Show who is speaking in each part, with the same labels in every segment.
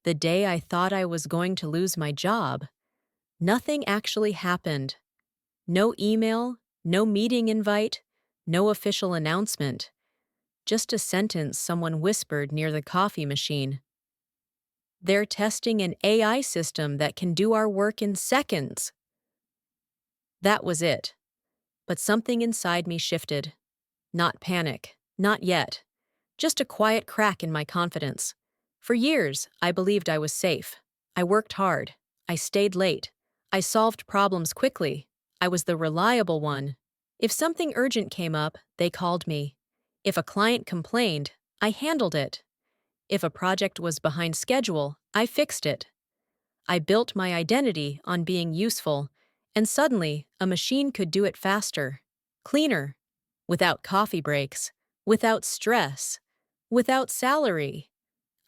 Speaker 1: The day I thought I was going to lose my job, nothing actually happened. No email, no meeting invite, no official announcement. Just a sentence someone whispered near the coffee machine. They're testing an AI system that can do our work in seconds. That was it. But something inside me shifted. Not panic. Not yet. Just a quiet crack in my confidence. For years, I believed I was safe. I worked hard. I stayed late. I solved problems quickly. I was the reliable one. If something urgent came up, they called me. If a client complained, I handled it. If a project was behind schedule, I fixed it. I built my identity on being useful, and suddenly, a machine could do it faster, cleaner, without coffee breaks, without stress, without salary.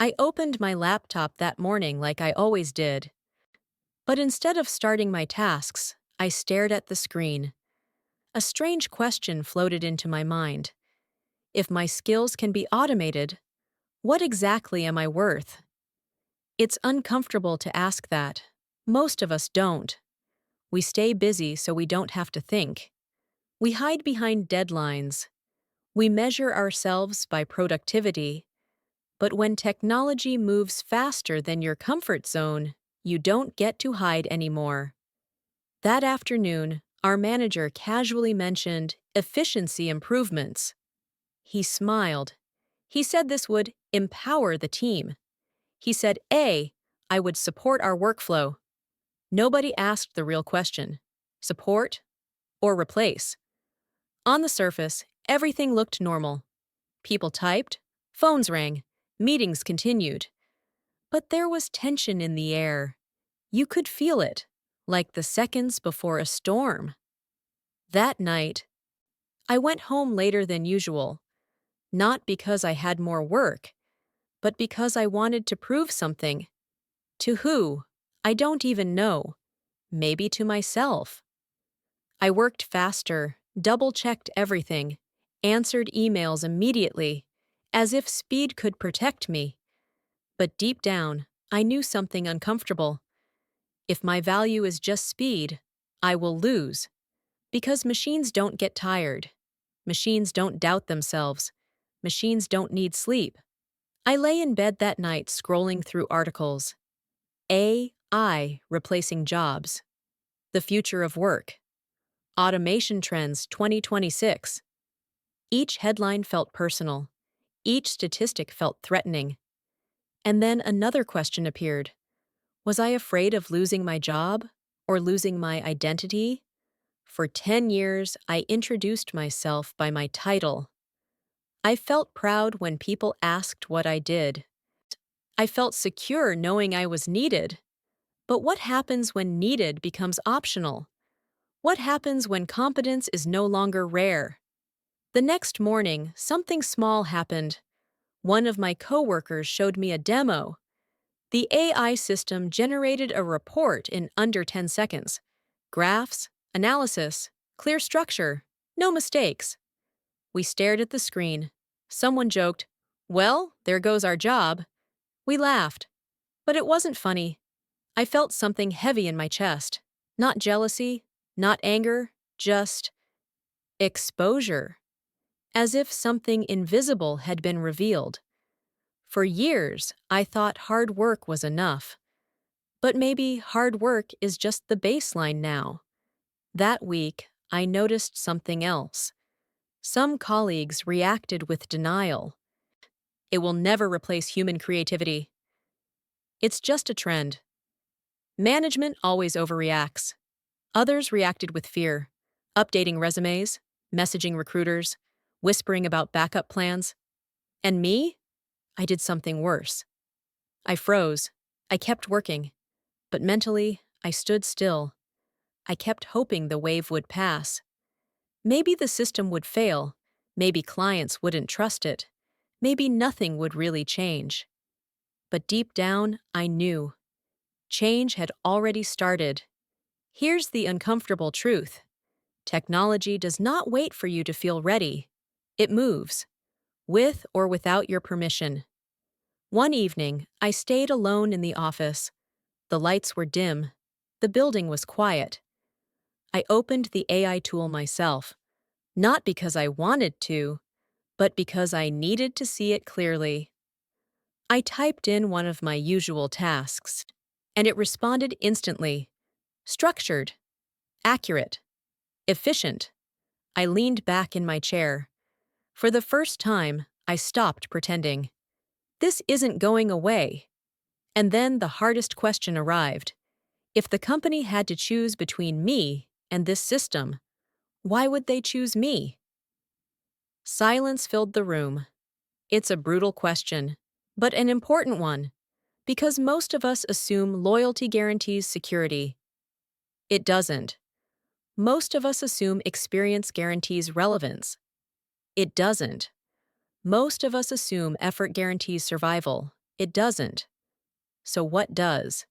Speaker 1: I opened my laptop that morning like I always did. But instead of starting my tasks, I stared at the screen. A strange question floated into my mind. If my skills can be automated, what exactly am I worth? It's uncomfortable to ask that. Most of us don't. We stay busy so we don't have to think. We hide behind deadlines. We measure ourselves by productivity. But when technology moves faster than your comfort zone, you don't get to hide anymore. That afternoon, our manager casually mentioned efficiency improvements. He smiled. He said this would empower the team. He said, I would support our workflow. Nobody asked the real question: support or replace? On the surface, everything looked normal. People typed, phones rang, meetings continued. But there was tension in the air. You could feel it, like the seconds before a storm. That night, I went home later than usual, not because I had more work, but because I wanted to prove something. To who? I don't even know. Maybe to myself. I worked faster, double-checked everything, answered emails immediately, as if speed could protect me. But deep down, I knew something uncomfortable. If my value is just speed, I will lose. Because machines don't get tired. Machines don't doubt themselves. Machines don't need sleep. I lay in bed that night scrolling through articles. AI replacing jobs. The future of work. Automation trends 2026. Each headline felt personal. Each statistic felt threatening. And then another question appeared. Was I afraid of losing my job or losing my identity? For 10 years, I introduced myself by my title. I felt proud when people asked what I did. I felt secure knowing I was needed. But what happens when needed becomes optional? What happens when competence is no longer rare? The next morning, something small happened. One of my coworkers showed me a demo. The AI system generated a report in under 10 seconds. Graphs, analysis, clear structure, no mistakes. We stared at the screen. Someone joked, "Well, there goes our job." We laughed. But it wasn't funny. I felt something heavy in my chest. Not jealousy, not anger, just exposure. As if something invisible had been revealed. For years, I thought hard work was enough. But maybe hard work is just the baseline now. That week, I noticed something else. Some colleagues reacted with denial. It will never replace human creativity. It's just a trend. Management always overreacts. Others reacted with fear, updating resumes, messaging recruiters, whispering about backup plans. And me? I did something worse. I froze. I kept working. But mentally, I stood still. I kept hoping the wave would pass. Maybe the system would fail. Maybe clients wouldn't trust it. Maybe nothing would really change. But deep down, I knew. Change had already started. Here's the uncomfortable truth. Technology does not wait for you to feel ready. It moves, with or without your permission. One evening, I stayed alone in the office. The lights were dim. The building was quiet. I opened the AI tool myself, not because I wanted to, but because I needed to see it clearly. I typed in one of my usual tasks, and it responded instantly. Structured, accurate, efficient. I leaned back in my chair. For the first time, I stopped pretending. This isn't going away. And then the hardest question arrived. If the company had to choose between me and this system, why would they choose me? Silence filled the room. It's a brutal question, but an important one, because most of us assume loyalty guarantees security. It doesn't. Most of us assume experience guarantees relevance. It doesn't. Most of us assume effort guarantees survival. It doesn't. So what does?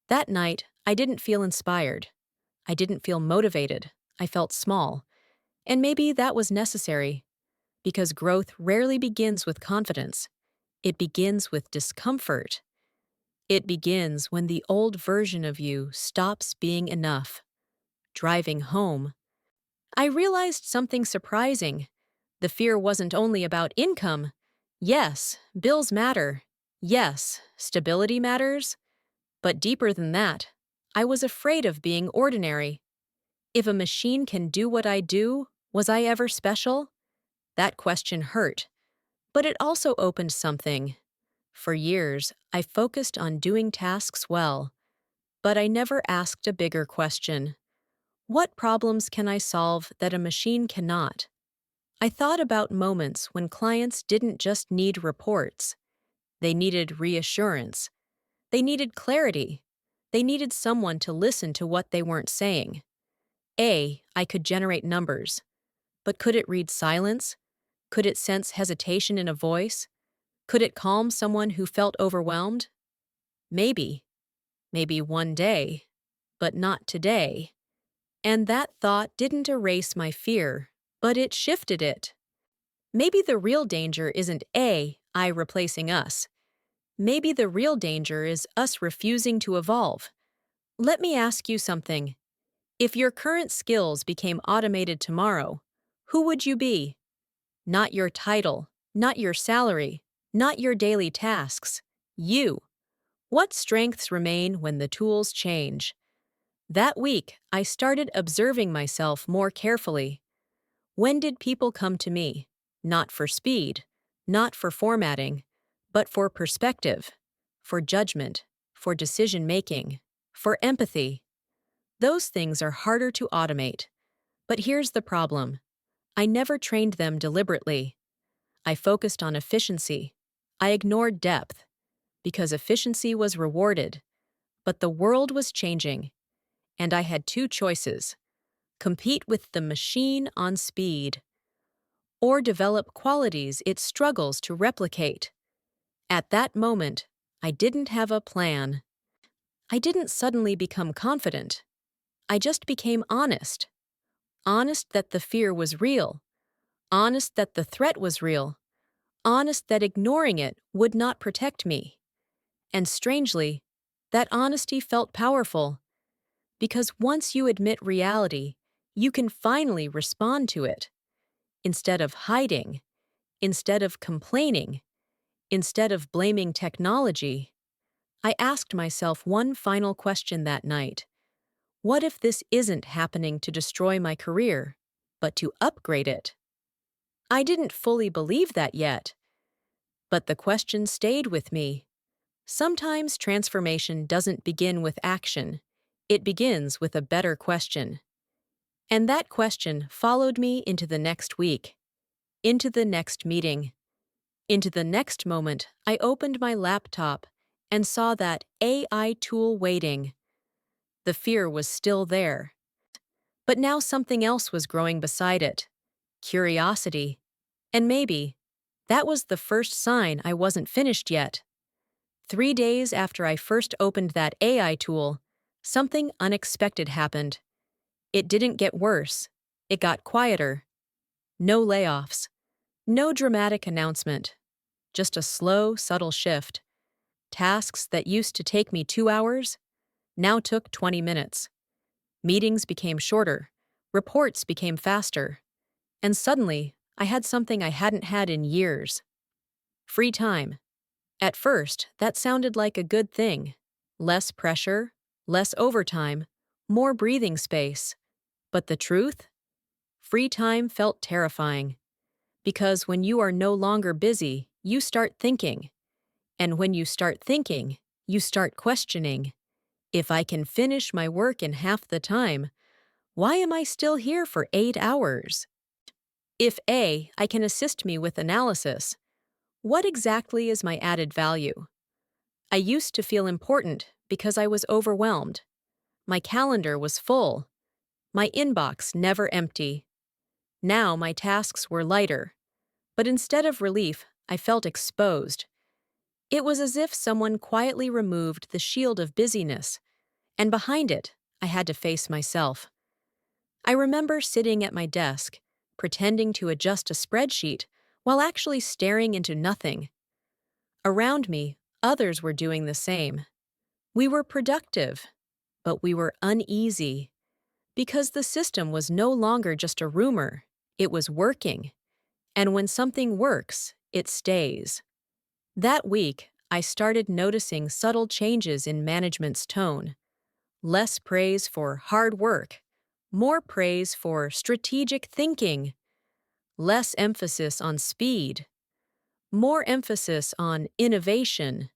Speaker 1: That night, I didn't feel inspired. I didn't feel motivated. I felt small. And maybe that was necessary, because growth rarely begins with confidence. It begins with discomfort. It begins when the old version of you stops being enough. Driving home, I realized something surprising. The fear wasn't only about income. Yes, bills matter. Yes, stability matters. But deeper than that, I was afraid of being ordinary. If a machine can do what I do, was I ever special? That question hurt. But it also opened something. For years, I focused on doing tasks well, but I never asked a bigger question. What problems can I solve that a machine cannot? I thought about moments when clients didn't just need reports. They needed reassurance. They needed clarity. They needed someone to listen to what they weren't saying. I could generate numbers. But could it read silence? Could it sense hesitation in a voice? Could it calm someone who felt overwhelmed? Maybe. Maybe one day. But not today. And that thought didn't erase my fear, but it shifted it. Maybe the real danger isn't AI replacing us. Maybe the real danger is us refusing to evolve. Let me ask you something. If your current skills became automated tomorrow, who would you be? Not your title, not your salary, not your daily tasks. You. What strengths remain when the tools change? That week, I started observing myself more carefully. When did people come to me? Not for speed, not for formatting, but for perspective, for judgment, for decision-making, for empathy. Those things are harder to automate. But here's the problem. I never trained them deliberately. I focused on efficiency. I ignored depth, because efficiency was rewarded. But the world was changing, and I had two choices: compete with the machine on speed, or develop qualities it struggles to replicate. At that moment, I didn't have a plan. I didn't suddenly become confident. I just became honest. Honest that the fear was real. Honest that the threat was real. Honest that ignoring it would not protect me. And strangely, that honesty felt powerful. Because once you admit reality, you can finally respond to it. Instead of hiding, instead of complaining, instead of blaming technology, I asked myself one final question that night. What if this isn't happening to destroy my career, but to upgrade it? I didn't fully believe that yet, but the question stayed with me. Sometimes transformation doesn't begin with action. It begins with a better question. And that question followed me into the next week, into the next meeting, into the next moment I opened my laptop and saw that AI tool waiting. The fear was still there. But now something else was growing beside it. Curiosity. And maybe that was the first sign I wasn't finished yet. 3 days after I first opened that AI tool, something unexpected happened. It didn't get worse. It got quieter. No layoffs. No dramatic announcement. just a slow, subtle shift. Tasks that used to take me 2 hours now took 20 minutes. Meetings became shorter, reports became faster, and suddenly I had something I hadn't had in years: free time. At first, that sounded like a good thing. Less pressure, less overtime, more breathing space. But the truth? Free time felt terrifying. Because when you are no longer busy, you start thinking. And when you start thinking, you start questioning. If I can finish my work in half the time, why am I still here for 8 hours? If I can assist me with analysis, what exactly is my added value? I used to feel important because I was overwhelmed. My calendar was full. My inbox never empty. Now my tasks were lighter. But instead of relief, I felt exposed. It was as if someone quietly removed the shield of busyness, and behind it, I had to face myself. I remember sitting at my desk, pretending to adjust a spreadsheet while actually staring into nothing. Around me, others were doing the same. We were productive, but we were uneasy because the system was no longer just a rumor, it was working. And when something works, it stays. That week, I started noticing subtle changes in management's tone. Less praise for hard work, more praise for strategic thinking, less emphasis on speed, more emphasis on innovation.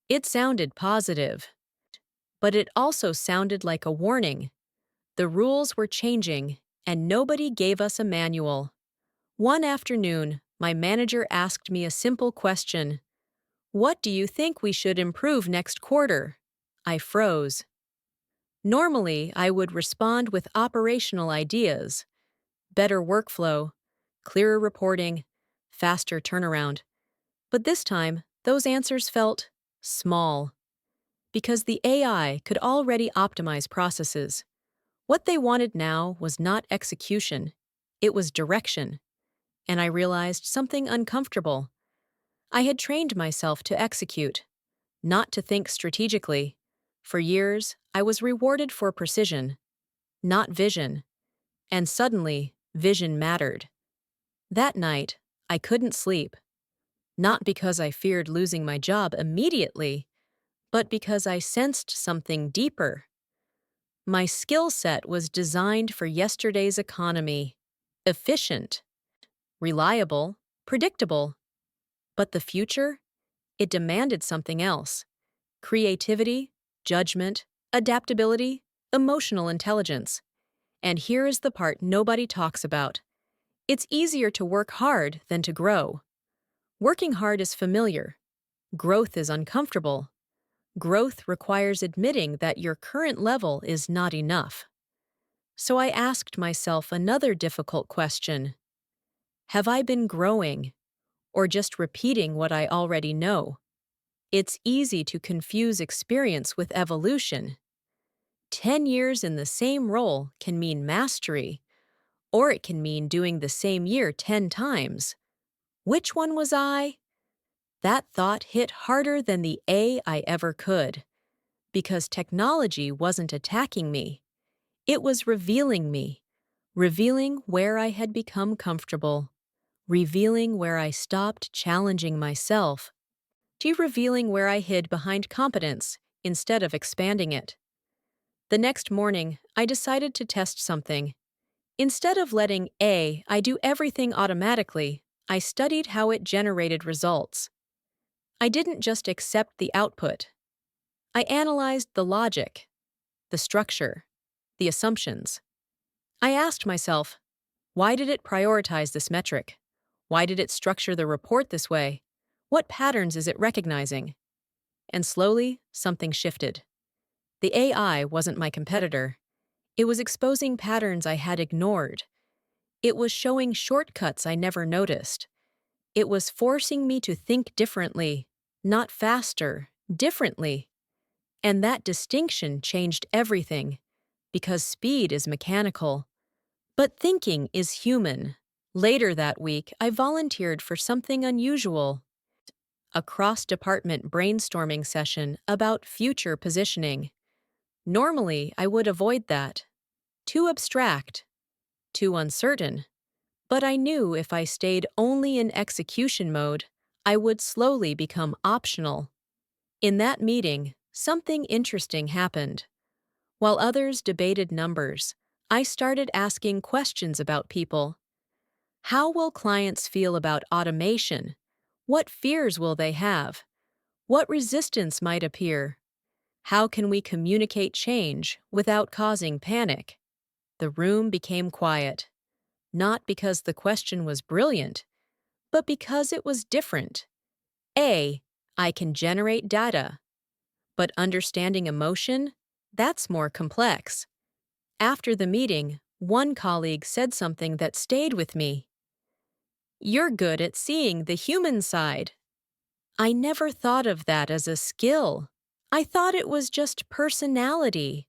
Speaker 1: It sounded positive, but it also sounded like a warning. The rules were changing, and nobody gave us a manual. One afternoon, my manager asked me a simple question: "What do you think we should improve next quarter?" I froze. Normally, I would respond with operational ideas: better workflow, clearer reporting, faster turnaround. But this time, those answers felt small, because the AI could already optimize processes. What they wanted now was not execution, it was direction. And I realized something uncomfortable. I had trained myself to execute, not to think strategically. For years, I was rewarded for precision, not vision. And suddenly, vision mattered. That night, I couldn't sleep. Not because I feared losing my job immediately, but because I sensed something deeper. My skill set was designed for yesterday's economy: efficient, reliable, predictable. But the future? It demanded something else: creativity, judgment, adaptability, emotional intelligence. And here is the part nobody talks about. It's easier to work hard than to grow. Working hard is familiar. Growth is uncomfortable. Growth requires admitting that your current level is not enough. So I asked myself another difficult question: have I been growing, or just repeating what I already know? It's easy to confuse experience with evolution. 10 years in the same role can mean mastery, or it can mean doing the same year 10 times. Which one was I? That thought hit harder than the I ever could, because technology wasn't attacking me. It was revealing me, revealing where I had become comfortable, revealing where I stopped challenging myself, revealing where I hid behind competence instead of expanding it. The next morning, I decided to test something. Instead of letting I do everything automatically, I studied how it generated results. I didn't just accept the output. I analyzed the logic, the structure, the assumptions. I asked myself, why did it prioritize this metric? Why did it structure the report this way? What patterns is it recognizing? And slowly, something shifted. The AI wasn't my competitor. It was exposing patterns I had ignored. It was showing shortcuts I never noticed. It was forcing me to think differently, not faster, differently. And that distinction changed everything, because speed is mechanical, but thinking is human. Later that week, I volunteered for something unusual: a cross-department brainstorming session about future positioning. Normally, I would avoid that. Too abstract, too uncertain. But I knew if I stayed only in execution mode, I would slowly become optional. In that meeting, something interesting happened. While others debated numbers, I started asking questions about people. How will clients feel about automation? What fears will they have? What resistance might appear? How can we communicate change without causing panic? The room became quiet, not because the question was brilliant, but because it was different. A, I can generate data, but understanding emotion? That's more complex. After the meeting, one colleague said something that stayed with me. You're good at seeing the human side. I never thought of that as a skill. I thought it was just personality.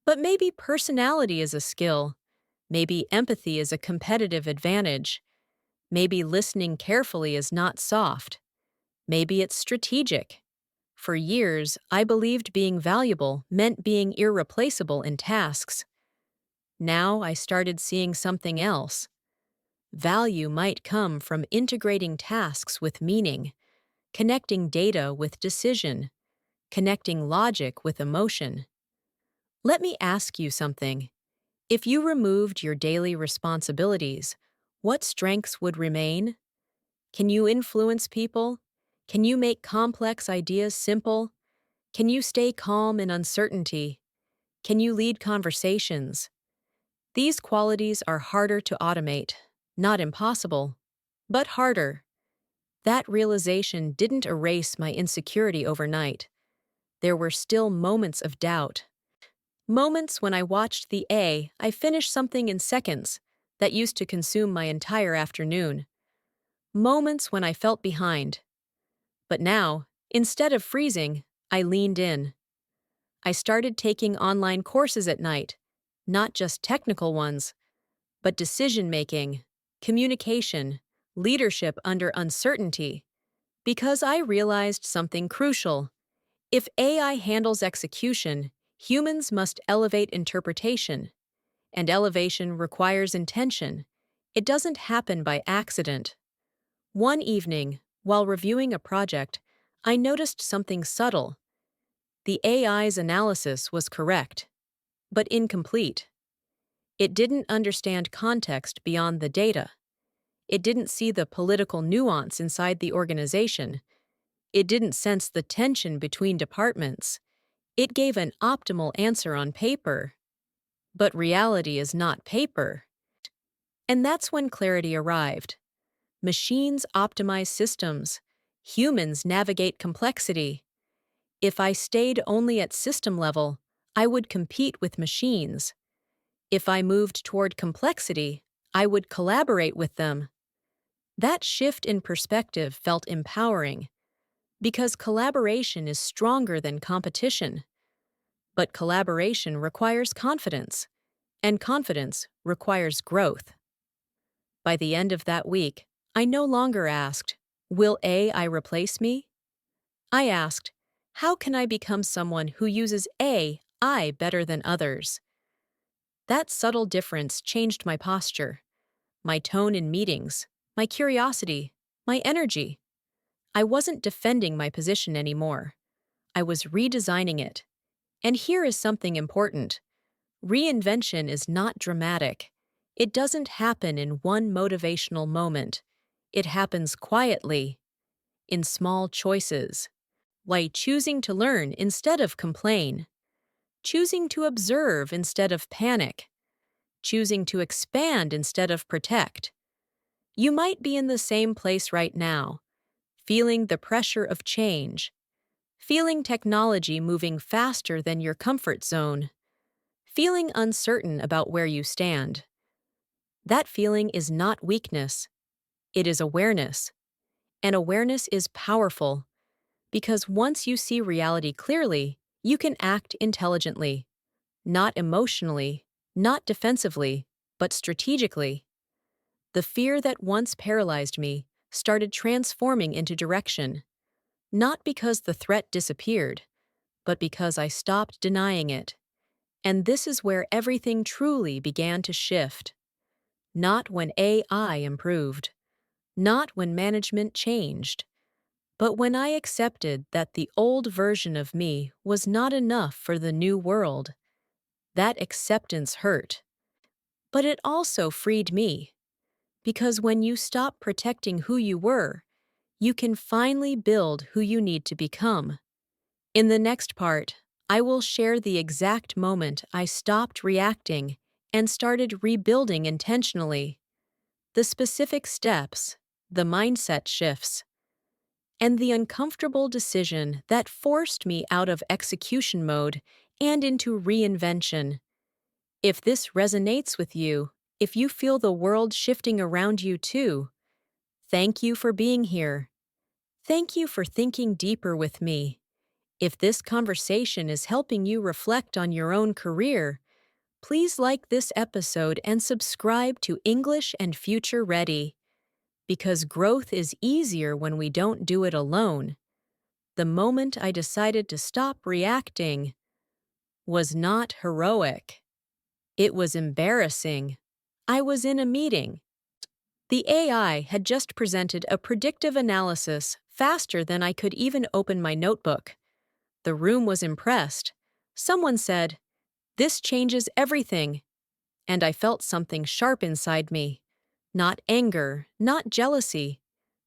Speaker 1: But maybe personality is a skill. Maybe empathy is a competitive advantage. Maybe listening carefully is not soft. Maybe it's strategic. For years, I believed being valuable meant being irreplaceable in tasks. Now I started seeing something else. Value might come from integrating tasks with meaning, connecting data with decision, connecting logic with emotion. Let me ask you something. If you removed your daily responsibilities, what strengths would remain? Can you influence people? Can you make complex ideas simple? Can you stay calm in uncertainty? Can you lead conversations? These qualities are harder to automate, not impossible, but harder. That realization didn't erase my insecurity overnight. There were still moments of doubt. Moments when I watched I finish something in seconds that used to consume my entire afternoon. Moments when I felt behind. But now, instead of freezing, I leaned in. I started taking online courses at night, not just technical ones, but decision-making, communication, leadership under uncertainty, because I realized something crucial. If AI handles execution, humans must elevate interpretation, and elevation requires intention. It doesn't happen by accident. One evening, while reviewing a project, I noticed something subtle. The AI's analysis was correct, but incomplete. It didn't understand context beyond the data. It didn't see the political nuance inside the organization. It didn't sense the tension between departments. It gave an optimal answer on paper. But reality is not paper. And that's when clarity arrived. Machines optimize systems. Humans navigate complexity. If I stayed only at system level, I would compete with machines. If I moved toward complexity, I would collaborate with them. That shift in perspective felt empowering, because collaboration is stronger than competition. But collaboration requires confidence, and confidence requires growth. By the end of that week, I no longer asked, "Will AI replace me?" I asked, "How can I become someone who uses AI better than others?" That subtle difference changed my posture, my tone in meetings, my curiosity, my energy. I wasn't defending my position anymore. I was redesigning it. And here is something important. Reinvention is not dramatic. It doesn't happen in one motivational moment. It happens quietly, in small choices. Like choosing to learn instead of complain, choosing to observe instead of panic, choosing to expand instead of protect. You might be in the same place right now, feeling the pressure of change, feeling technology moving faster than your comfort zone, feeling uncertain about where you stand. That feeling is not weakness, it is awareness. And awareness is powerful, because once you see reality clearly, you can act intelligently, not emotionally, not defensively, but strategically. The fear that once paralyzed me started transforming into direction. Not because the threat disappeared, but because I stopped denying it. And this is where everything truly began to shift. Not when AI improved, not when management changed, but when I accepted that the old version of me was not enough for the new world. That acceptance hurt. But it also freed me, because when you stop protecting who you were, you can finally build who you need to become. In the next part, I will share the exact moment I stopped reacting and started rebuilding intentionally, the specific steps, the mindset shifts, and the uncomfortable decision that forced me out of execution mode and into reinvention. If this resonates with you, if you feel the world shifting around you too, thank you for being here. Thank you for thinking deeper with me. If this conversation is helping you reflect on your own career, please like this episode and subscribe to English and Future Ready. Because growth is easier when we don't do it alone. The moment I decided to stop reacting was not heroic. It was embarrassing. I was in a meeting. The AI had just presented a predictive analysis faster than I could even open my notebook. The room was impressed. Someone said, "This changes everything." And I felt something sharp inside me. Not anger, not jealousy,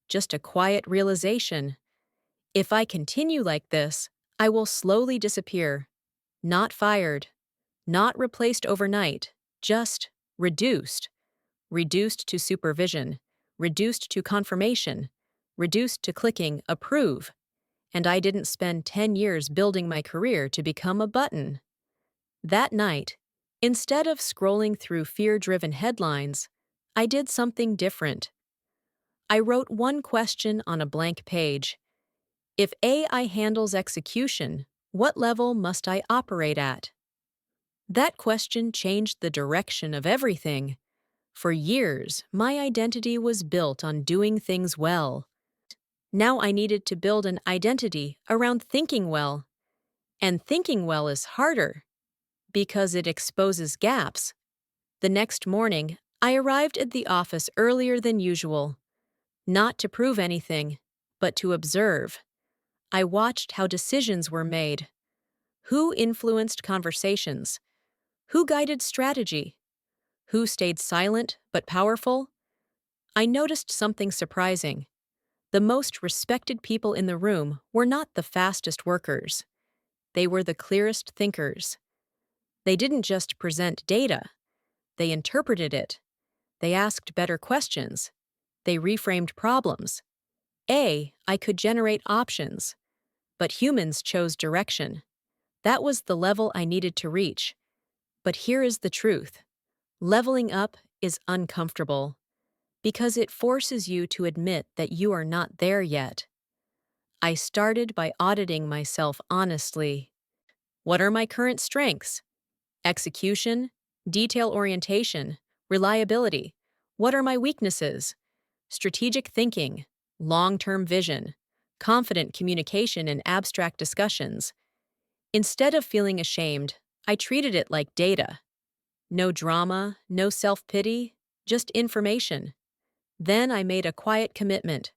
Speaker 1: just a quiet realization. If I continue like this, I will slowly disappear. Not fired, not replaced overnight, just reduced. Reduced to supervision, reduced to confirmation, reduced to clicking approve. And I didn't spend 10 years building my career to become a button. That night, instead of scrolling through fear-driven headlines, I did something different. I wrote one question on a blank page. If AI handles execution, what level must I operate at? That question changed the direction of everything. For years, my identity was built on doing things well. Now I needed to build an identity around thinking well. And thinking well is harder because it exposes gaps. The next morning, I arrived at the office earlier than usual. Not to prove anything, but to observe. I watched how decisions were made. Who influenced conversations? Who guided strategy? Who stayed silent but powerful? I noticed something surprising. The most respected people in the room were not the fastest workers. They were the clearest thinkers. They didn't just present data. They interpreted it. They asked better questions. They reframed problems. I could generate options. But humans chose direction. That was the level I needed to reach. But here is the truth. Leveling up is uncomfortable because it forces you to admit that you are not there yet. I started by auditing myself honestly. What are my current strengths? Execution, detail orientation, reliability. What are my weaknesses? Strategic thinking, long-term vision, confident communication in abstract discussions. Instead of feeling ashamed, I treated it like data. No drama, no self-pity, just information. Then I made a quiet commitment.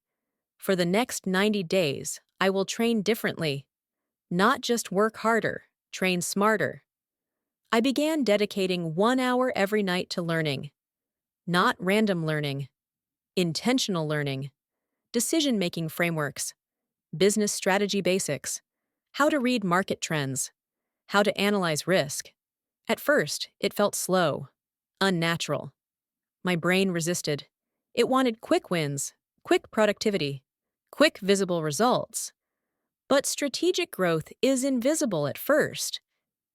Speaker 1: For the next 90 days, I will train differently. Not just work harder, train smarter. I began dedicating 1 hour every night to learning. Not random learning, intentional learning, decision-making frameworks, business strategy basics, how to read market trends, how to analyze risk. At first, it felt slow, unnatural. My brain resisted. It wanted quick wins, quick productivity, quick visible results. But strategic growth is invisible at first.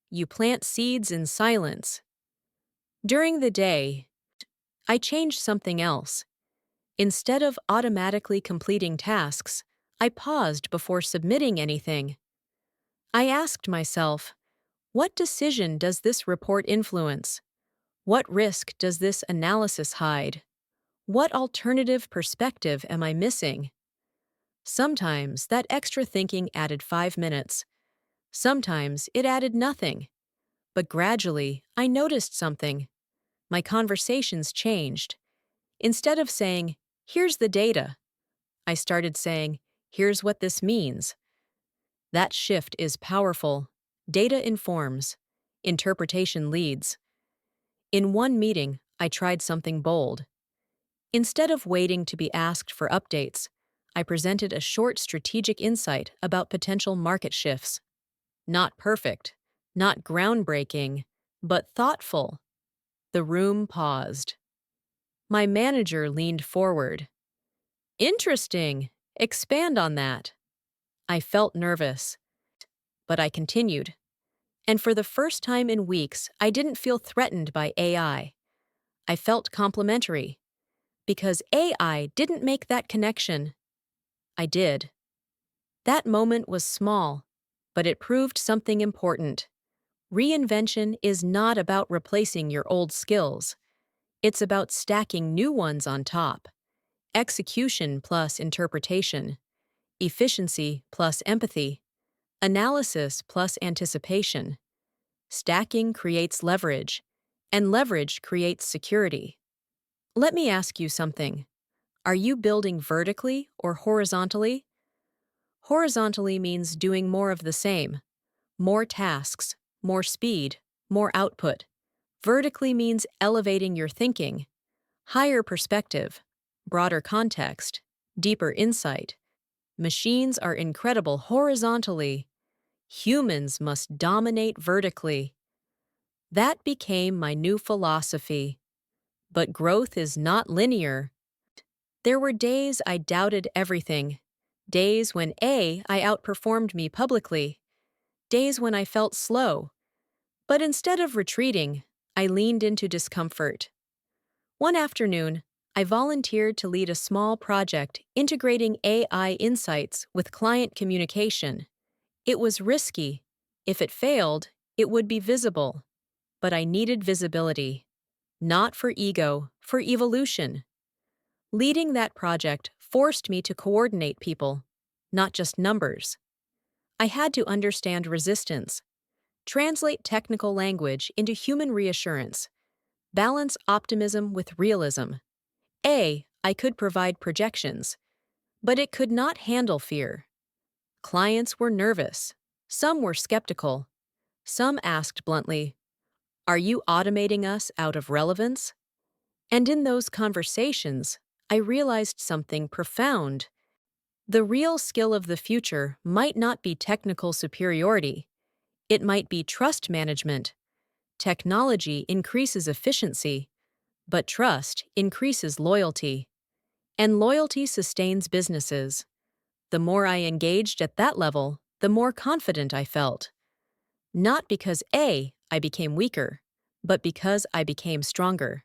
Speaker 1: You plant seeds in silence. During the day, I changed something else. Instead of automatically completing tasks, I paused before submitting anything. I asked myself, what decision does this report influence? What risk does this analysis hide? What alternative perspective am I missing? Sometimes that extra thinking added 5 minutes. Sometimes it added nothing. But gradually, I noticed something. My conversations changed. Instead of saying, "Here's the data," I started saying, "Here's what this means." That shift is powerful. Data informs, interpretation leads. In one meeting, I tried something bold. Instead of waiting to be asked for updates, I presented a short strategic insight about potential market shifts. Not perfect, not groundbreaking, but thoughtful. The room paused. My manager leaned forward. "Interesting. Expand on that." I felt nervous, but I continued. And for the first time in weeks, I didn't feel threatened by AI. I felt complimentary. Because AI didn't make that connection. I did. That moment was small, but it proved something important. Reinvention is not about replacing your old skills. It's about stacking new ones on top. Execution plus interpretation. Efficiency plus empathy. Analysis plus anticipation. Stacking creates leverage, and leverage creates security. Let me ask you something. Are you building vertically or horizontally? Horizontally means doing more of the same, more tasks, more speed, more output. Vertically means elevating your thinking, higher perspective, broader context, deeper insight. Machines are incredible horizontally. Humans must dominate vertically. That became my new philosophy. But growth is not linear. There were days I doubted everything. Days when I outperformed me publicly. Days when I felt slow. But instead of retreating, I leaned into discomfort. One afternoon, I volunteered to lead a small project integrating AI insights with client communication. It was risky. If it failed, it would be visible. But I needed visibility. Not for ego, for evolution. Leading that project forced me to coordinate people, not just numbers. I had to understand resistance, translate technical language into human reassurance, balance optimism with realism. I could provide projections, but it could not handle fear. Clients were nervous. Some were skeptical. Some asked bluntly, "Are you automating us out of relevance?" And in those conversations, I realized something profound. The real skill of the future might not be technical superiority. It might be trust management. Technology increases efficiency, but trust increases loyalty. And loyalty sustains businesses. The more I engaged at that level, the more confident I felt. Not because I became weaker, but because I became stronger.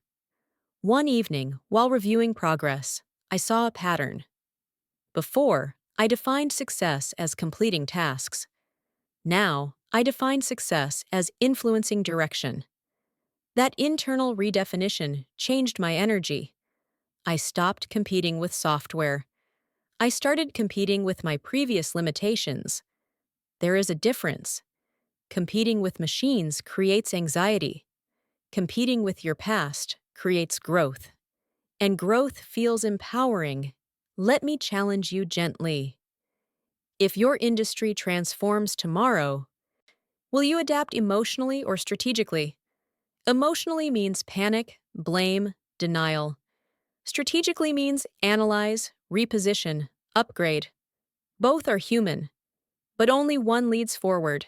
Speaker 1: One evening, while reviewing progress, I saw a pattern. Before, I defined success as completing tasks. Now, I define success as influencing direction. That internal redefinition changed my energy. I stopped competing with software. I started competing with my previous limitations. There is a difference. Competing with machines creates anxiety. Competing with your past creates growth. And growth feels empowering. Let me challenge you gently. If your industry transforms tomorrow, will you adapt emotionally or strategically? Emotionally means panic, blame, denial. Strategically means analyze, reposition, upgrade. Both are human, but only one leads forward.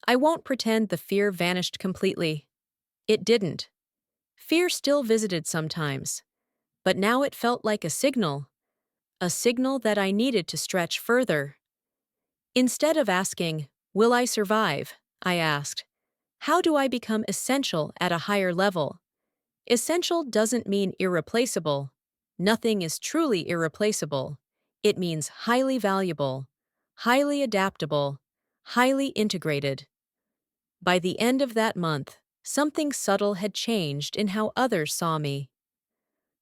Speaker 1: I won't pretend the fear vanished completely. It didn't. Fear still visited sometimes, but now it felt like a signal that I needed to stretch further. Instead of asking, "Will I survive?" I asked, "How do I become essential at a higher level?" Essential doesn't mean irreplaceable. Nothing is truly irreplaceable. It means highly valuable, highly adaptable, highly integrated. By the end of that month, something subtle had changed in how others saw me.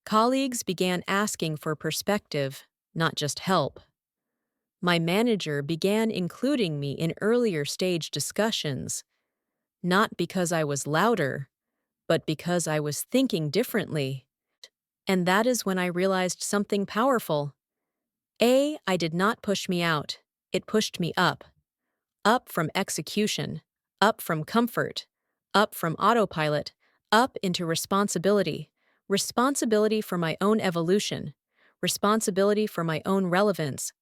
Speaker 1: Colleagues began asking for perspective, not just help. My manager began including me in earlier stage discussions, not because I was louder, but because I was thinking differently. And that is when I realized something powerful. I did not push me out, it pushed me up. Up from execution, up from comfort, up from autopilot, up into responsibility. Responsibility for my own evolution, responsibility for my own relevance.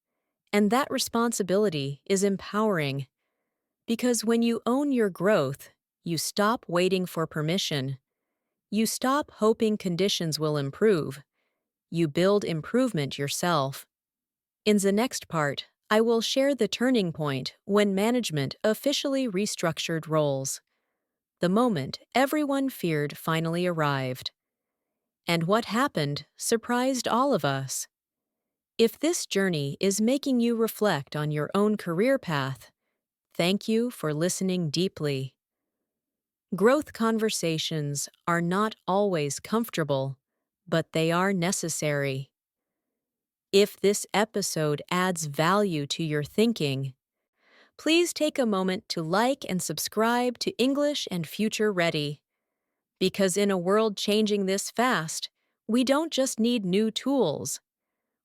Speaker 1: And that responsibility is empowering. Because when you own your growth, you stop waiting for permission. You stop hoping conditions will improve. You build improvement yourself. In the next part, I will share the turning point when management officially restructured roles. The moment everyone feared finally arrived. And what happened surprised all of us. If this journey is making you reflect on your own career path, thank you for listening deeply. Growth conversations are not always comfortable, but they are necessary. If this episode adds value to your thinking, please take a moment to like and subscribe to English and Future Ready. Because in a world changing this fast, we don't just need new tools,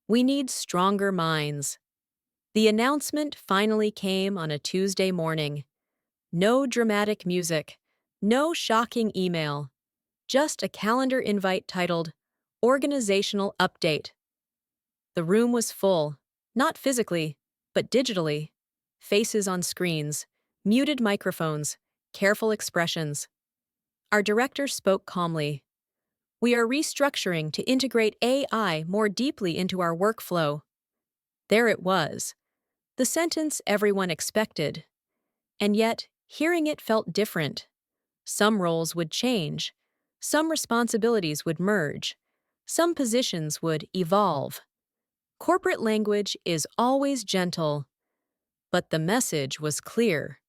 Speaker 1: we need stronger minds. The announcement finally came on a Tuesday morning. No dramatic music, no shocking email, just a calendar invite titled Organizational Update. The room was full, not physically, but digitally. Faces on screens, muted microphones, careful expressions. Our director spoke calmly. We are restructuring to integrate AI more deeply into our workflow. There it was, the sentence everyone expected. And yet, hearing it felt different. Some roles would change, some responsibilities would merge, some positions would evolve. Corporate language is always gentle, but the message was clear.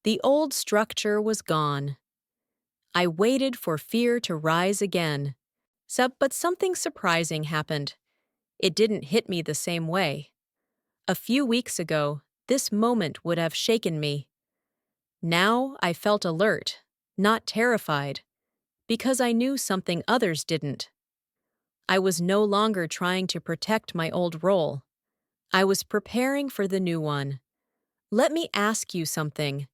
Speaker 1: The old structure was gone. I waited for fear to rise again. But something surprising happened. It didn't hit me the same way. A few weeks ago, this moment would have shaken me. Now I felt alert, not terrified, because I knew something others didn't. I was no longer trying to protect my old role. I was preparing for the new one. Let me ask you something.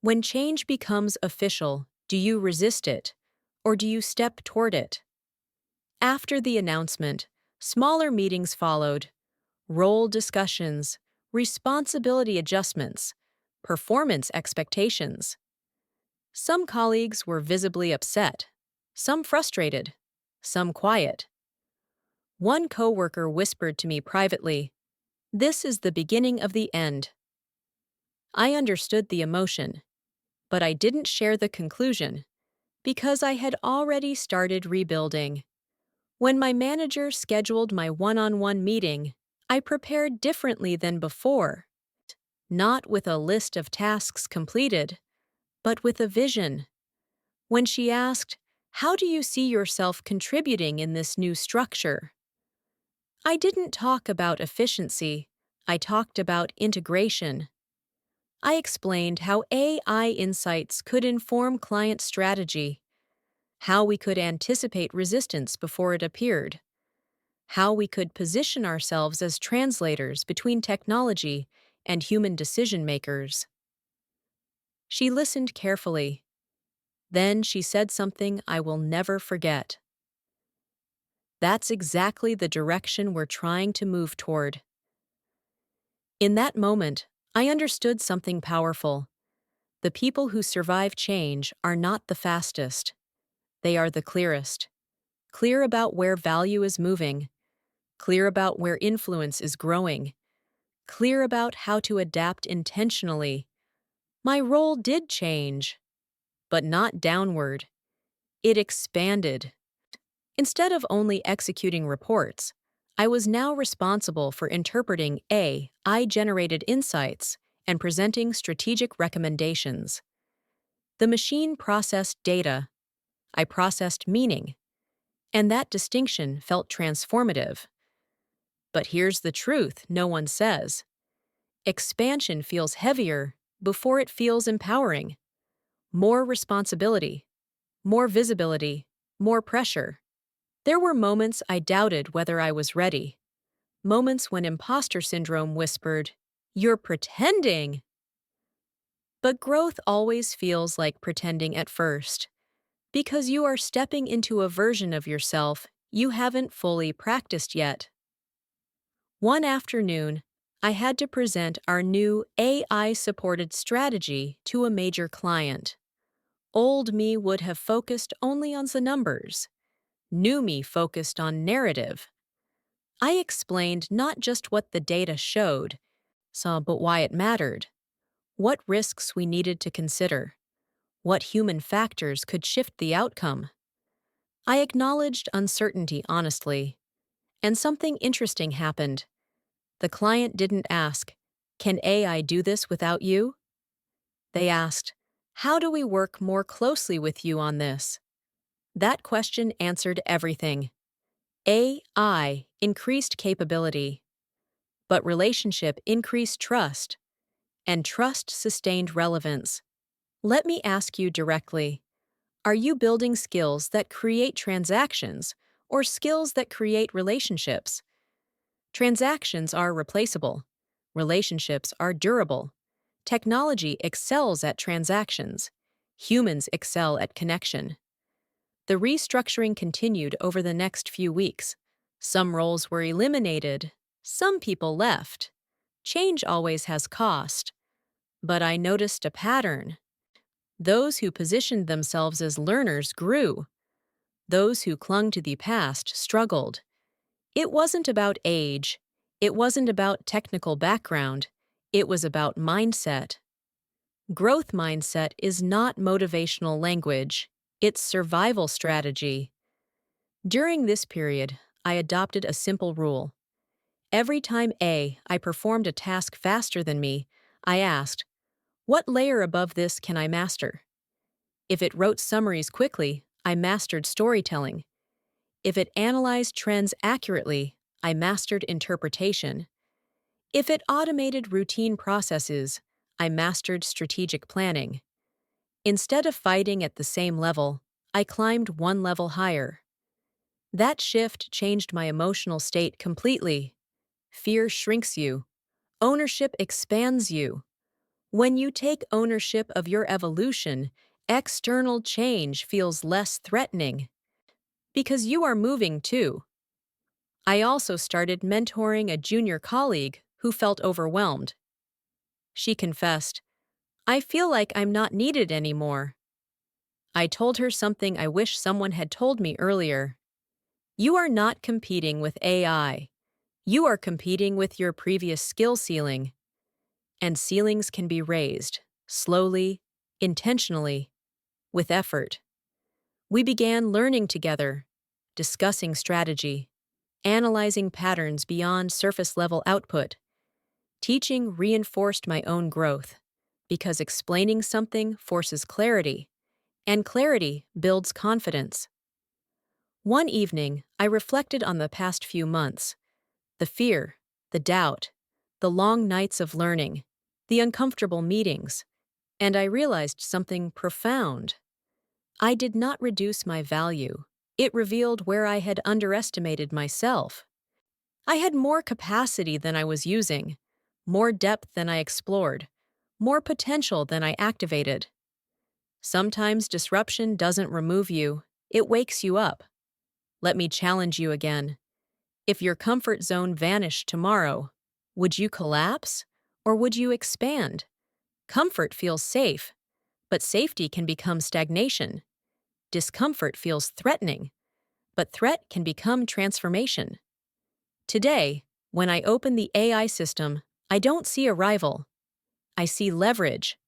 Speaker 1: When change becomes official, do you resist it, or do you step toward it? After the announcement, smaller meetings followed. Role discussions, responsibility adjustments, performance expectations. Some colleagues were visibly upset, some frustrated, some quiet. One coworker whispered to me privately, "This is the beginning of the end." I understood the emotion, but I didn't share the conclusion because I had already started rebuilding. When my manager scheduled my one-on-one meeting, I prepared differently than before. Not with a list of tasks completed, but with a vision. When she asked, "How do you see yourself contributing in this new structure?" I didn't talk about efficiency, I talked about integration. I explained how AI insights could inform client strategy, how we could anticipate resistance before it appeared, how we could position ourselves as translators between technology and human decision makers. She listened carefully. Then she said something I will never forget. That's exactly the direction we're trying to move toward. In that moment, I understood something powerful. The people who survive change are not the fastest. They are the clearest. Clear about where value is moving, clear about where influence is growing, clear about how to adapt intentionally. My role did change, but not downward. It expanded. Instead of only executing reports, I was now responsible for interpreting AI-generated insights and presenting strategic recommendations. The machine processed data. I processed meaning. And that distinction felt transformative. But here's the truth no one says. Expansion feels heavier before it feels empowering. More responsibility, more visibility, more pressure. There were moments I doubted whether I was ready. Moments when imposter syndrome whispered, "You're pretending!" But growth always feels like pretending at first, because you are stepping into a version of yourself you haven't fully practiced yet. One afternoon, I had to present our new AI-supported strategy to a major client. Old me would have focused only on the numbers. New me focused on narrative. I explained not just what the data showed, but why it mattered, what risks we needed to consider, what human factors could shift the outcome. I acknowledged uncertainty honestly, and something interesting happened. The client didn't ask, "Can AI do this without you?" They asked, "How do we work more closely with you on this?" That question answered everything. AI increased capability, but relationship increased trust, and trust sustained relevance. Let me ask you directly, are you building skills that create transactions or skills that create relationships? Transactions are replaceable. Relationships are durable. Technology excels at transactions. Humans excel at connection. The restructuring continued over the next few weeks. Some roles were eliminated. Some people left. Change always has cost. But I noticed a pattern. Those who positioned themselves as learners grew. Those who clung to the past struggled. It wasn't about age. It wasn't about technical background. It was about mindset. Growth mindset is not motivational language. It's survival strategy. During this period, I adopted a simple rule. Every time I performed a task faster than me, I asked, what layer above this can I master? If it wrote summaries quickly, I mastered storytelling. If it analyzed trends accurately, I mastered interpretation. If it automated routine processes, I mastered strategic planning. Instead of fighting at the same level, I climbed one level higher. That shift changed my emotional state completely. Fear shrinks you. Ownership expands you. When you take ownership of your evolution, external change feels less threatening. Because you are moving too. I also started mentoring a junior colleague who felt overwhelmed. She confessed, "I feel like I'm not needed anymore." I told her something I wish someone had told me earlier. You are not competing with AI. You are competing with your previous skill ceiling. And ceilings can be raised, slowly, intentionally, with effort. We began learning together, discussing strategy, analyzing patterns beyond surface-level output. Teaching reinforced my own growth, because explaining something forces clarity, and clarity builds confidence. One evening, I reflected on the past few months, the fear, the doubt, the long nights of learning, the uncomfortable meetings, and I realized something profound. I did not reduce my value. It revealed where I had underestimated myself. I had more capacity than I was using, more depth than I explored, more potential than I activated. Sometimes disruption doesn't remove you, it wakes you up. Let me challenge you again. If your comfort zone vanished tomorrow, would you collapse or would you expand? Comfort feels safe, but safety can become stagnation. Discomfort feels threatening, but threat can become transformation. Today, when I open the AI system, I don't see a rival. I see leverage.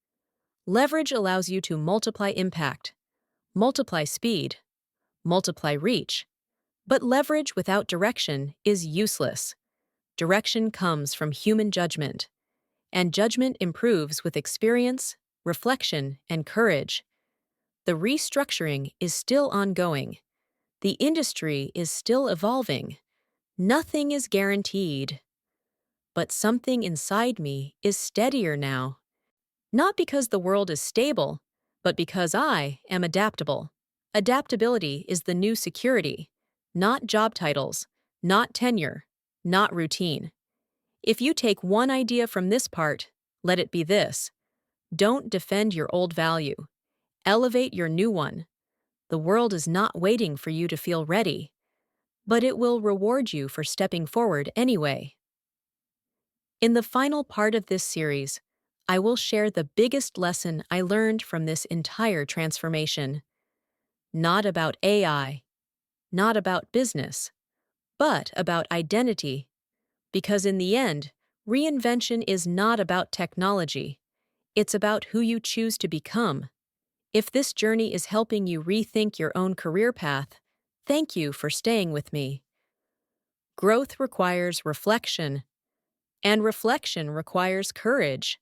Speaker 1: Leverage allows you to multiply impact, multiply speed, multiply reach. But leverage without direction is useless. Direction comes from human judgment, and judgment improves with experience, reflection, and courage. The restructuring is still ongoing. The industry is still evolving. Nothing is guaranteed, but something inside me is steadier now. Not because the world is stable, but because I am adaptable. Adaptability is the new security, not job titles, not tenure, not routine. If you take one idea from this part, let it be this: don't defend your old value, elevate your new one. The world is not waiting for you to feel ready, but it will reward you for stepping forward anyway. In the final part of this series, I will share the biggest lesson I learned from this entire transformation. Not about AI, not about business, but about identity. Because in the end, reinvention is not about technology. It's about who you choose to become. If this journey is helping you rethink your own career path, thank you for staying with me. Growth requires reflection, and reflection requires courage.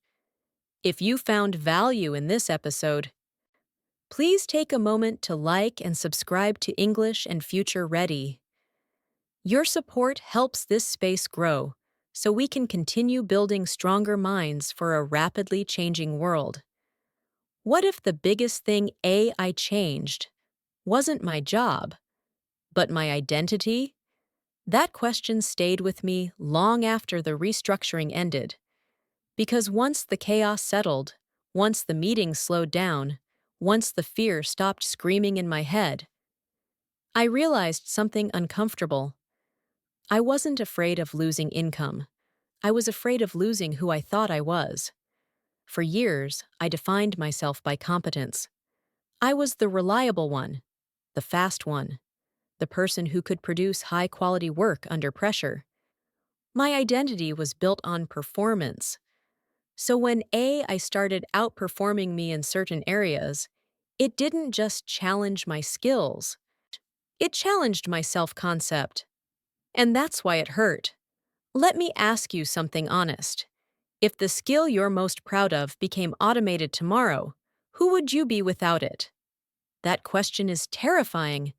Speaker 1: If you found value in this episode, please take a moment to like and subscribe to English and Future Ready. Your support helps this space grow, so we can continue building stronger minds for a rapidly changing world. What if the biggest thing AI changed wasn't my job, but my identity? That question stayed with me long after the restructuring ended. Because once the chaos settled, once the meetings slowed down, once the fear stopped screaming in my head, I realized something uncomfortable. I wasn't afraid of losing income. I was afraid of losing who I thought I was. For years, I defined myself by competence. I was the reliable one, the fast one, the person who could produce high-quality work under pressure. My identity was built on performance. So when AI started outperforming me in certain areas, it didn't just challenge my skills. It challenged my self-concept. And that's why it hurt. Let me ask you something honest. If the skill you're most proud of became automated tomorrow, who would you be without it? That question is terrifying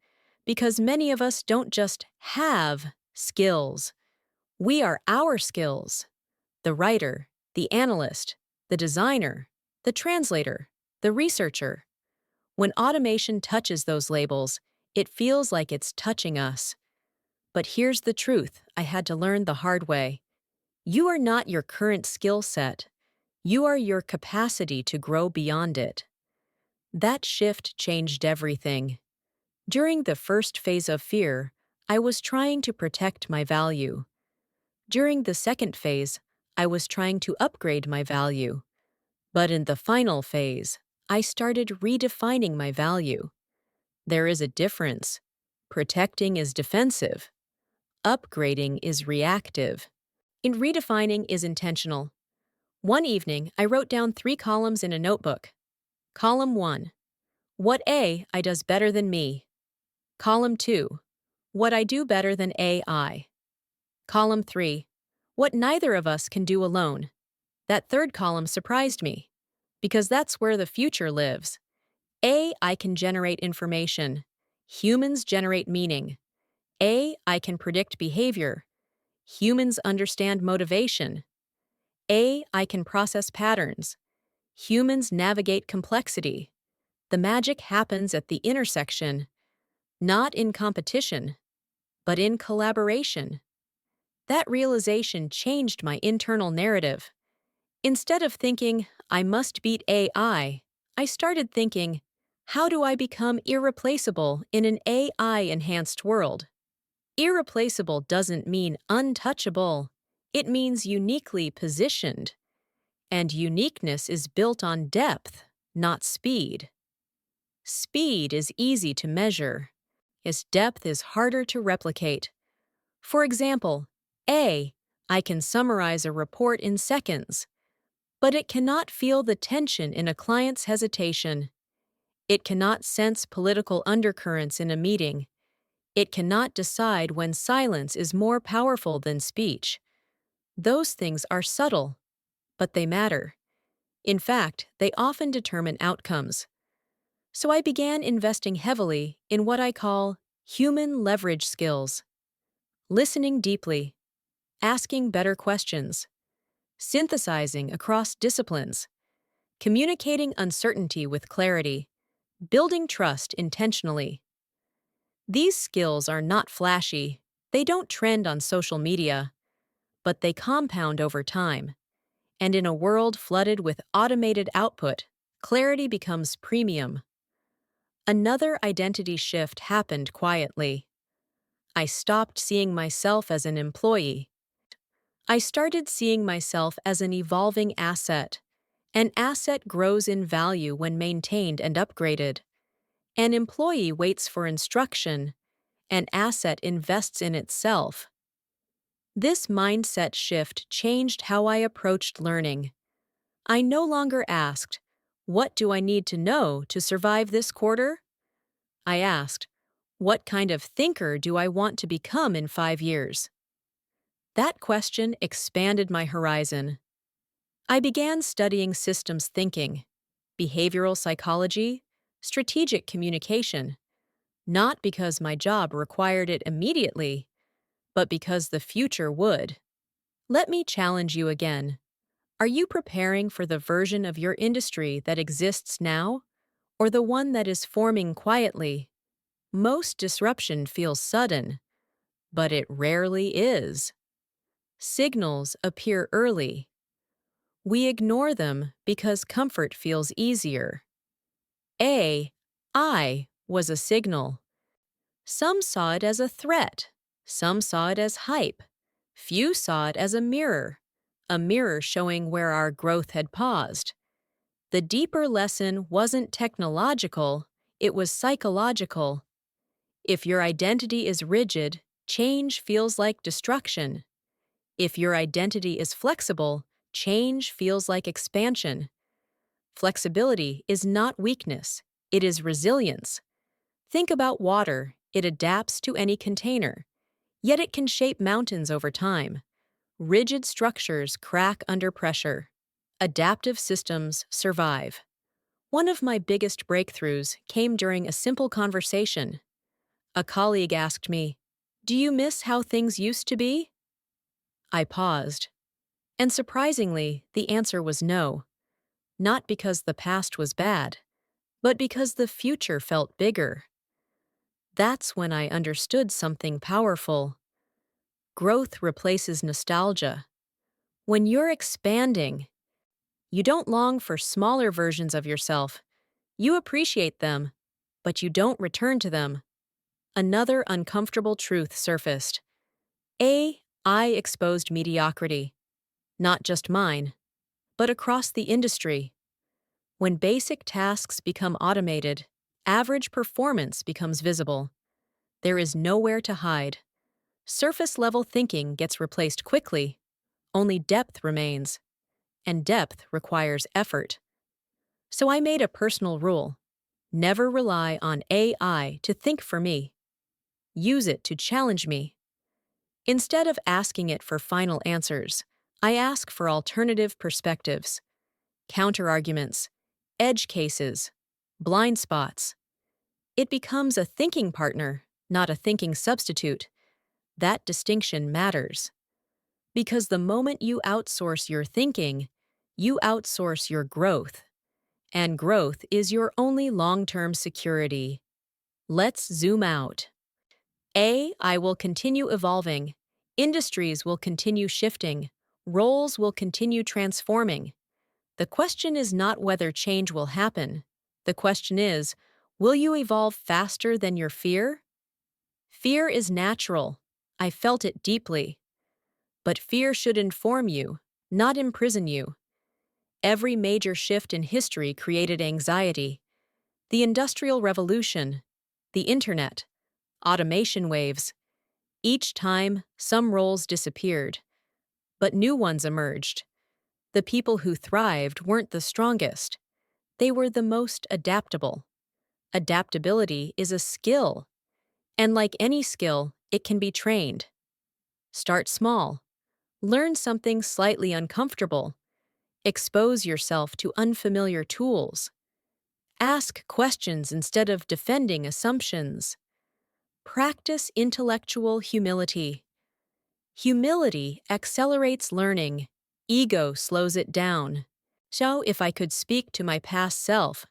Speaker 1: because many of us don't just have skills. We are our skills. The writer, the analyst, the designer, the translator, the researcher. When automation touches those labels, it feels like it's touching us. But here's the truth I had to learn the hard way. You are not your current skill set. You are your capacity to grow beyond it. That shift changed everything. During the first phase of fear, I was trying to protect my value. During the second phase, I was trying to upgrade my value. But in the final phase, I started redefining my value. There is a difference. Protecting is defensive. Upgrading is reactive. In redefining is intentional. One evening, I wrote down 3 columns in a notebook. Column 1. What AI does better than me. Column 2. What I do better than AI. Column 3. What neither of us can do alone. That third column surprised me, because that's where the future lives. AI can generate information. Humans generate meaning. AI can predict behavior. Humans understand motivation. AI can process patterns. Humans navigate complexity. The magic happens at the intersection, not in competition, but in collaboration. That realization changed my internal narrative. Instead of thinking, I must beat AI, I started thinking, how do I become irreplaceable in an AI-enhanced world? Irreplaceable doesn't mean untouchable. It means uniquely positioned. And uniqueness is built on depth, not speed. Speed is easy to measure. Its depth is harder to replicate. For example, I can summarize a report in seconds, but it cannot feel the tension in a client's hesitation. It cannot sense political undercurrents in a meeting. It cannot decide when silence is more powerful than speech. Those things are subtle, but they matter. In fact, they often determine outcomes. So I began investing heavily in what I call human leverage skills. listening deeply, asking better questions, synthesizing across disciplines, communicating uncertainty with clarity, building trust intentionally. These skills are not flashy, they don't trend on social media, but they compound over time. And in a world flooded with automated output, clarity becomes premium. Another identity shift happened quietly. I stopped seeing myself as an employee. I started seeing myself as an evolving asset. An asset grows in value when maintained and upgraded. An employee waits for instruction. An asset invests in itself. This mindset shift changed how I approached learning. I no longer asked, "What do I need to know to survive this quarter?" I asked, "What kind of thinker do I want to become in 5 years?" That question expanded my horizon. I began studying systems thinking, behavioral psychology, strategic communication, not because my job required it immediately, but because the future would. Let me challenge you again. Are you preparing for the version of your industry that exists now, or the one that is forming quietly? Most disruption feels sudden, but it rarely is. Signals appear early. We ignore them because comfort feels easier. AI was a signal. Some saw it as a threat. Some saw it as hype. Few saw it as a mirror showing where our growth had paused. The deeper lesson wasn't technological, it was psychological. If your identity is rigid, change feels like destruction. If your identity is flexible, change feels like expansion. Flexibility is not weakness, it is resilience. Think about water, it adapts to any container, yet it can shape mountains over time. Rigid structures crack under pressure. Adaptive systems survive. One of my biggest breakthroughs came during a simple conversation. A colleague asked me, "Do you miss how things used to be?" I paused. And surprisingly, the answer was no. Not because the past was bad, but because the future felt bigger. That's when I understood something powerful. Growth replaces nostalgia. When you're expanding, you don't long for smaller versions of yourself. You appreciate them, but you don't return to them. Another uncomfortable truth surfaced. AI exposed mediocrity. Not just mine, but across the industry. When basic tasks become automated, average performance becomes visible. There is nowhere to hide. Surface-level thinking gets replaced quickly. Only depth remains, and depth requires effort. So I made a personal rule. Never rely on AI to think for me. Use it to challenge me. Instead of asking it for final answers, I ask for alternative perspectives, counterarguments, edge cases, blind spots. It becomes a thinking partner, not a thinking substitute. That distinction matters. Because the moment you outsource your thinking, you outsource your growth. And growth is your only long-term security. Let's zoom out. AI will continue evolving. Industries will continue shifting. Roles will continue transforming. The question is not whether change will happen. The question is, will you evolve faster than your fear? Fear is natural. I felt it deeply. But fear should inform you, not imprison you. Every major shift in history created anxiety. The Industrial Revolution, the Internet, automation waves. Each time, some roles disappeared, but new ones emerged. The people who thrived weren't the strongest. They were the most adaptable. Adaptability is a skill, and like any skill, it can be trained. Start small. Learn something slightly uncomfortable. Expose yourself to unfamiliar tools. Ask questions instead of defending assumptions. Practice intellectual humility. Humility accelerates learning, ego slows it down. So, if I could speak to my past self,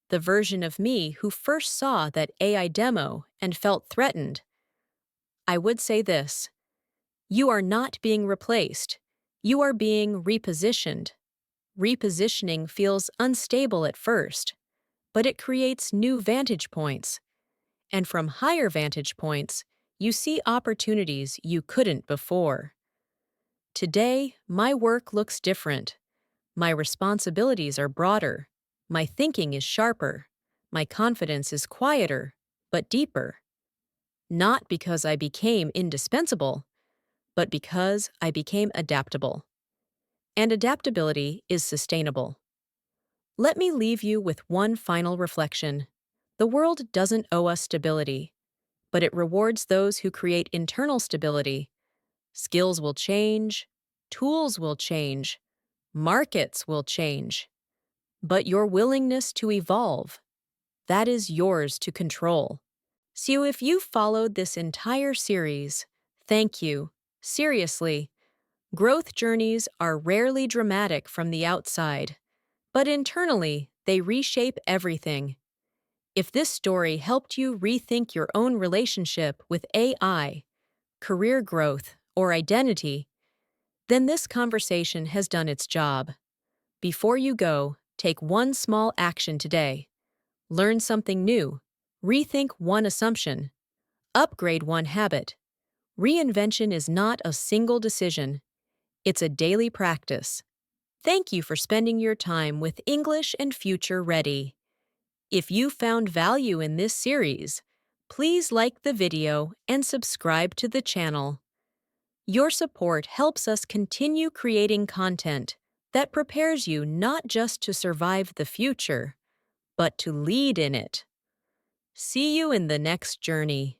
Speaker 1: the version of me who first saw that AI demo and felt threatened, I would say this: you are not being replaced, you are being repositioned. Repositioning feels unstable at first, but it creates new vantage points. And from higher vantage points, you see opportunities you couldn't before. Today, my work looks different. My responsibilities are broader. My thinking is sharper. My confidence is quieter, but deeper. Not because I became indispensable, but because I became adaptable. And adaptability is sustainable. Let me leave you with one final reflection. The world doesn't owe us stability, but it rewards those who create internal stability. Skills will change, tools will change, markets will change. But your willingness to evolve, that is yours to control. So if you followed this entire series, thank you. Seriously, growth journeys are rarely dramatic from the outside, but internally, they reshape everything. If this story helped you rethink your own relationship with AI, career growth, or identity, then this conversation has done its job. Before you go, take one small action today. Learn something new. Rethink one assumption. Upgrade one habit. Reinvention is not a single decision. It's a daily practice. Thank you for spending your time with English and Future Ready. If you found value in this series, please like the video and subscribe to the channel. Your support helps us continue creating content that prepares you not just to survive the future, but to lead in it. See you in the next journey.